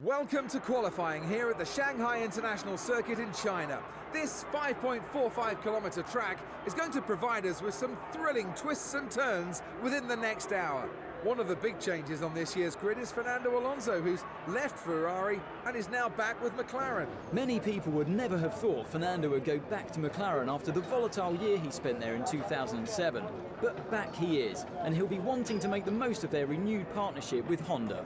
Welcome to qualifying here at the Shanghai International Circuit in China. This 5.45 kilometer track is going to provide us with some thrilling twists and turns within the next hour. One of the big changes on this year's grid is Fernando Alonso, who's left Ferrari and is now back with McLaren. Many people would never have thought Fernando would go back to McLaren after the volatile year he spent there in 2007. But back he is, and he'll be wanting to make the most of their renewed partnership with Honda.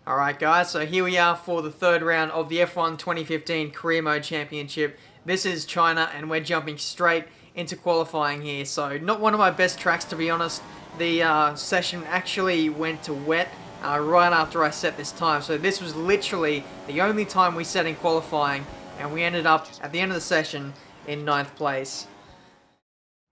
Alright guys, so here we are for the third round of the F1 2015 Career Mode Championship. This is China and we're jumping straight into qualifying here. So not one of my best tracks, to be honest. The session actually went to wet right after I set this time. So this was literally the only time we set in qualifying, and we ended up at the end of the session in 9th place.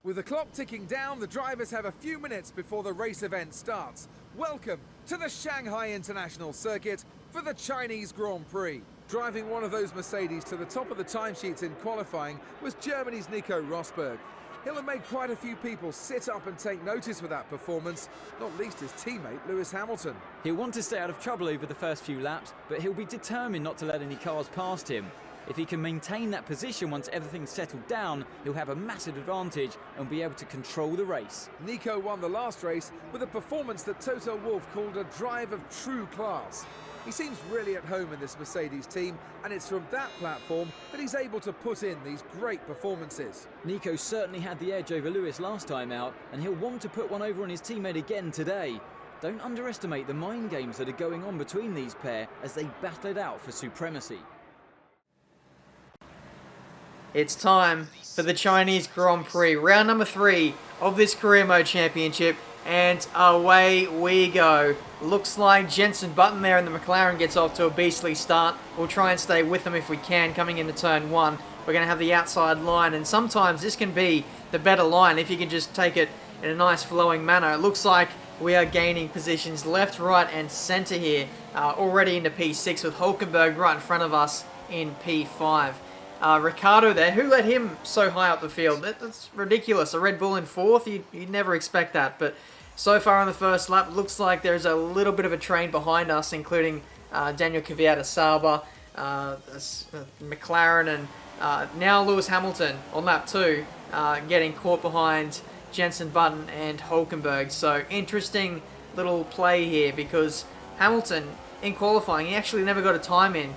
With the clock ticking down, the drivers have a few minutes before the race event starts. Welcome to the Shanghai International Circuit for the Chinese Grand Prix. Driving one of those Mercedes to the top of the timesheets in qualifying was Germany's Nico Rosberg. He'll have made quite a few people sit up and take notice with that performance, not least his teammate Lewis Hamilton. He'll want to stay out of trouble over the first few laps, but he'll be determined not to let any cars past him. If he can maintain that position once everything's settled down, he'll have a massive advantage and be able to control the race. Nico won the last race with a performance that Toto Wolff called a drive of true class. He seems really at home in this Mercedes team, and it's from that platform that he's able to put in these great performances. Nico certainly had the edge over Lewis last time out, and he'll want to put one over on his teammate again today. Don't underestimate the mind games that are going on between these pair as they battle it out for supremacy. It's time for the Chinese Grand Prix, round number 3 of this Career Mode Championship, and away we go. Looks like Jenson Button there in the McLaren gets off to a beastly start. We'll try and stay with them if we can coming into turn 1. We're going to have the outside line, and sometimes this can be the better line if you can just take it in a nice flowing manner. It looks like we are gaining positions left, right and centre here, already into P6 with Hulkenberg right in front of us in P5. Ricciardo there, who let him so high up the field? That's ridiculous. A Red Bull in 4th, you'd never expect that. But so far on the first lap, looks like there's a little bit of a train behind us, including Daniel Kvyat, Sauber, McLaren, and now Lewis Hamilton on lap 2, getting caught behind Jenson Button and Hulkenberg. So interesting little play here, because Hamilton, in qualifying, he actually never got a time in.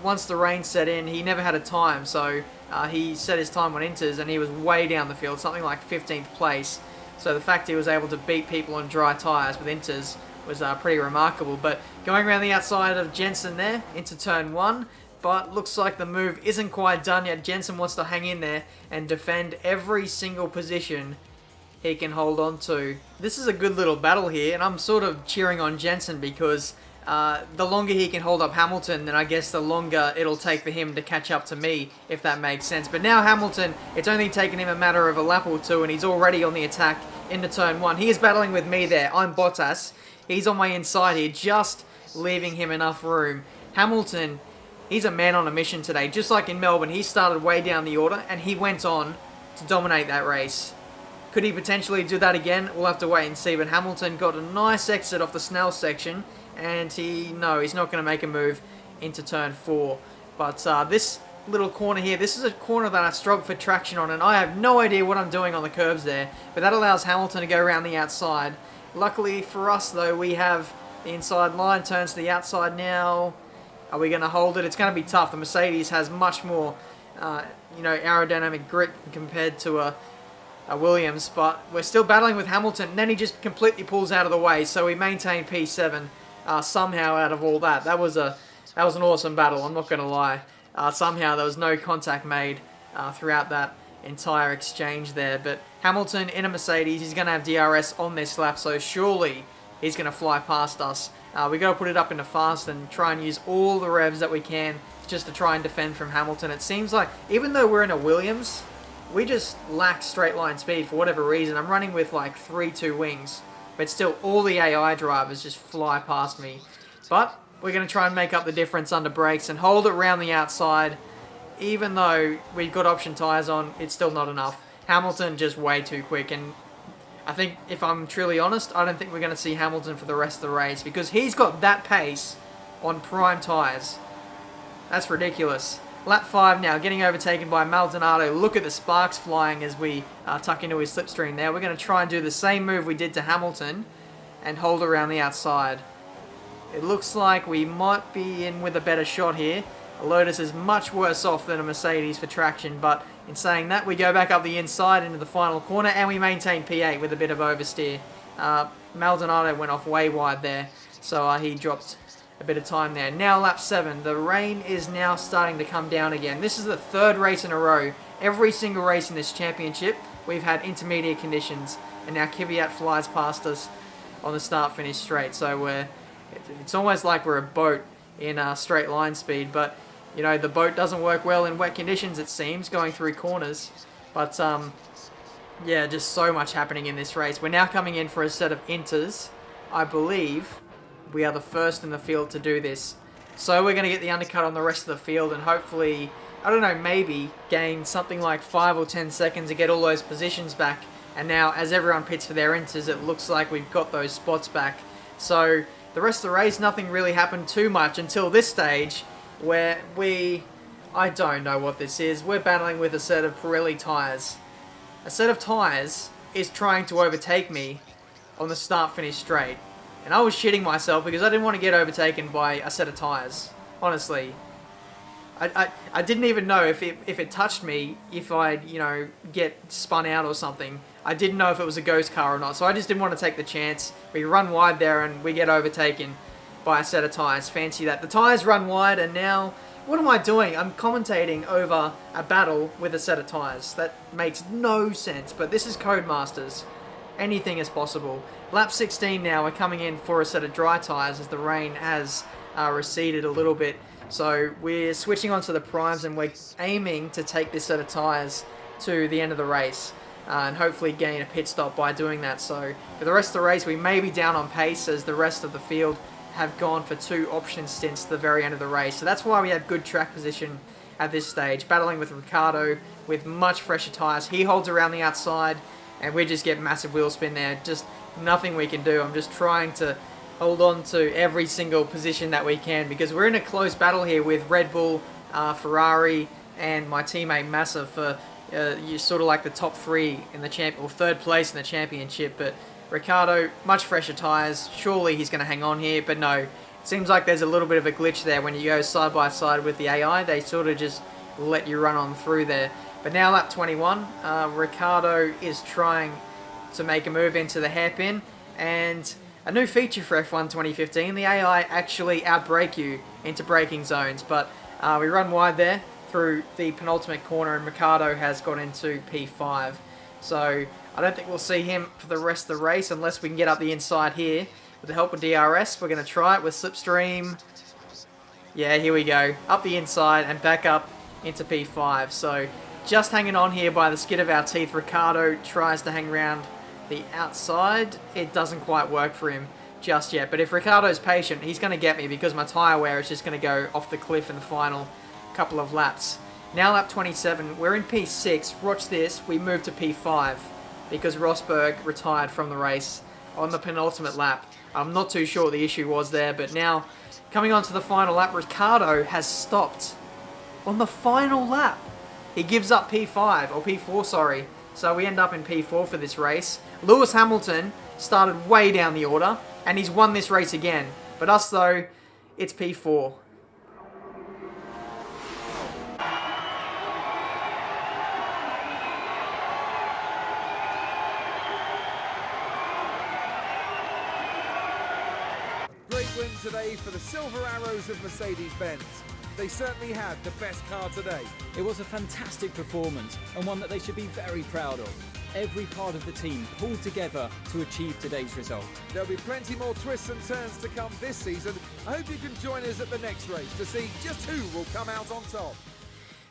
Once the rain set in, he never had a time, so he set his time on inters and he was way down the field, something like 15th place. So the fact he was able to beat people on dry tyres with inters was pretty remarkable. But going around the outside of Jenson there into turn 1, but looks like the move isn't quite done yet. Jenson wants to hang in there and defend every single position he can hold on to. This is a good little battle here, and I'm sort of cheering on Jenson because the longer he can hold up Hamilton, then I guess the longer it'll take for him to catch up to me, if that makes sense. But now Hamilton, it's only taken him a matter of a lap or 2, and he's already on the attack into turn 1. He is battling with me there. I'm Bottas. He's on my inside here, just leaving him enough room. Hamilton, he's a man on a mission today. Just like in Melbourne, he started way down the order, and he went on to dominate that race. Could he potentially do that again? We'll have to wait and see. But Hamilton got a nice exit off the Snell section, and he's not going to make a move into turn 4. But this little corner here, this is a corner that I struggle for traction on, and I have no idea what I'm doing on the curbs there. But that allows Hamilton to go around the outside. Luckily for us, though, we have the inside line, turns to the outside now. Are we going to hold it? It's going to be tough. The Mercedes has much more, aerodynamic grip compared to a Williams, but we're still battling with Hamilton, and then he just completely pulls out of the way, so we maintain P7 somehow out of all that. That was an awesome battle, I'm not going to lie. Somehow there was no contact made throughout that entire exchange there, but Hamilton in a Mercedes, he's going to have DRS on this lap, so surely he's going to fly past us. We got to put it up into fast and try and use all the revs that we can just to try and defend from Hamilton. It seems like, even though we're in a Williams, we just lack straight line speed for whatever reason. I'm running with like 3-2 wings, but still all the AI drivers just fly past me. But we're going to try and make up the difference under brakes and hold it around the outside. Even though we've got option tyres on, it's still not enough. Hamilton just way too quick, and I think, if I'm truly honest, I don't think we're going to see Hamilton for the rest of the race because he's got that pace on prime tyres. That's ridiculous. Lap 5 now, getting overtaken by Maldonado. Look at the sparks flying as we tuck into his slipstream there. We're going to try and do the same move we did to Hamilton and hold around the outside. It looks like we might be in with a better shot here. A Lotus is much worse off than a Mercedes for traction, but in saying that, we go back up the inside into the final corner and we maintain P8 with a bit of oversteer. Maldonado went off way wide there, so he dropped a bit of time there. Now lap 7, the rain is now starting to come down again. This is the third race in a row. Every single race in this championship, we've had intermediate conditions, and now Kvyat flies past us on the start-finish straight. So it's almost like we're a boat in straight line speed, but you know, the boat doesn't work well in wet conditions, it seems, going through corners. But yeah, just so much happening in this race. We're now coming in for a set of inters. I believe we are the first in the field to do this. So we're going to get the undercut on the rest of the field and hopefully, I don't know, maybe gain something like 5 or 10 seconds to get all those positions back. And now, as everyone pits for their inters, it looks like we've got those spots back. So the rest of the race, nothing really happened too much until this stage where I don't know what this is. We're battling with a set of Pirelli tyres. A set of tyres is trying to overtake me on the start-finish straight. And I was shitting myself because I didn't want to get overtaken by a set of tyres. Honestly. I didn't even know if it touched me, if I'd, you know, get spun out or something. I didn't know if it was a ghost car or not, so I just didn't want to take the chance. We run wide there and we get overtaken by a set of tyres. Fancy that. The tyres run wide and now, what am I doing? I'm commentating over a battle with a set of tyres. That makes no sense, but this is Codemasters. Anything is possible. Lap 16 now, we're coming in for a set of dry tyres as the rain has receded a little bit. So we're switching onto the primes and we're aiming to take this set of tyres to the end of the race. And hopefully gain a pit stop by doing that. So for the rest of the race, we may be down on pace as the rest of the field have gone for 2 option stints to the very end of the race. So that's why we have good track position at this stage. Battling with Ricciardo with much fresher tyres. He holds around the outside and we just get massive wheel spin there. Just nothing we can do. I'm just trying to hold on to every single position that we can because we're in a close battle here with Red Bull, Ferrari and my teammate Massa for you're sort of like the top 3 in the or 3rd place in the championship. But Ricciardo, much fresher tyres. Surely he's going to hang on here, but no. It seems like there's a little bit of a glitch there when you go side by side with the AI. They sort of just let you run on through there. But now lap 21, Ricciardo is trying to make a move into the hairpin, and a new feature for F1 2015, the AI actually outbrake you into braking zones, but we run wide there through the penultimate corner and Ricciardo has got into P5. So I don't think we'll see him for the rest of the race unless we can get up the inside here. With the help of DRS, we're going to try it with Slipstream. Yeah, here we go. Up the inside and back up into P5. So just hanging on here by the skin of our teeth. Ricciardo tries to hang around the outside. It doesn't quite work for him just yet. But if Ricciardo's patient, he's going to get me because my tyre wear is just going to go off the cliff in the final couple of laps. Now lap 27, we're in P6. Watch this, we move to P5 because Rosberg retired from the race on the penultimate lap. I'm not too sure what the issue was there, but now coming on to the final lap, Ricciardo has stopped on the final lap. He gives up P5, or P4, sorry. So we end up in P4 for this race. Lewis Hamilton started way down the order, and he's won this race again. But us, though, it's P4. Great win today for the Silver Arrows of Mercedes-Benz. They certainly had the best car today. It was a fantastic performance and one that they should be very proud of. Every part of the team pulled together to achieve today's result. There'll be plenty more twists and turns to come this season. I hope you can join us at the next race to see just who will come out on top.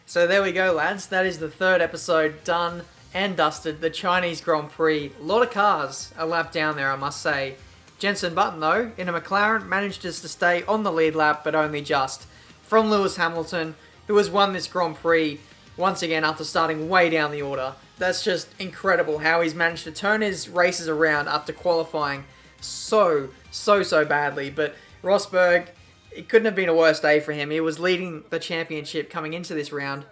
So there we go, lads. That is the 3rd episode done and dusted. The Chinese Grand Prix. A lot of cars a lap down there, I must say. Jenson Button, though, in a McLaren, managed just to stay on the lead lap, but only just. From Lewis Hamilton, who has won this Grand Prix once again after starting way down the order. that's just incredible how he's managed to turn his races around after qualifying so badly. But Rosberg, it couldn't have been a worse day for him. He was leading the championship coming into this round,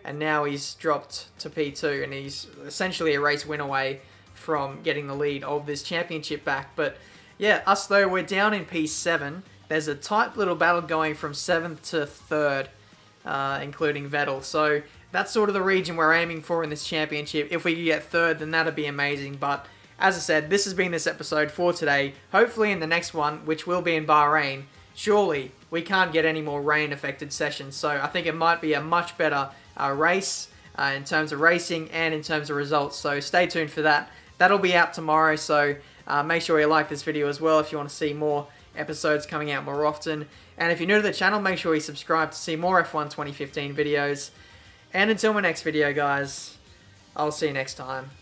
and now he's dropped to P2, and he's essentially a race win away from getting the lead of this championship back. But yeah, us though, we're down in P7. There's a tight little battle going from 7th to 3rd, including Vettel. So that's sort of the region we're aiming for in this championship. If we could get 3rd, then that'd be amazing. But as I said, this has been this episode for today. Hopefully in the next one, which will be in Bahrain, surely we can't get any more rain-affected sessions. So I think it might be a much better race in terms of racing and in terms of results. So stay tuned for that. That'll be out tomorrow. So make sure you like this video as well if you want to see more episodes coming out more often. And if you're new to the channel, make sure you subscribe to see more F1 2015 videos. And until my next video, guys, I'll see you next time.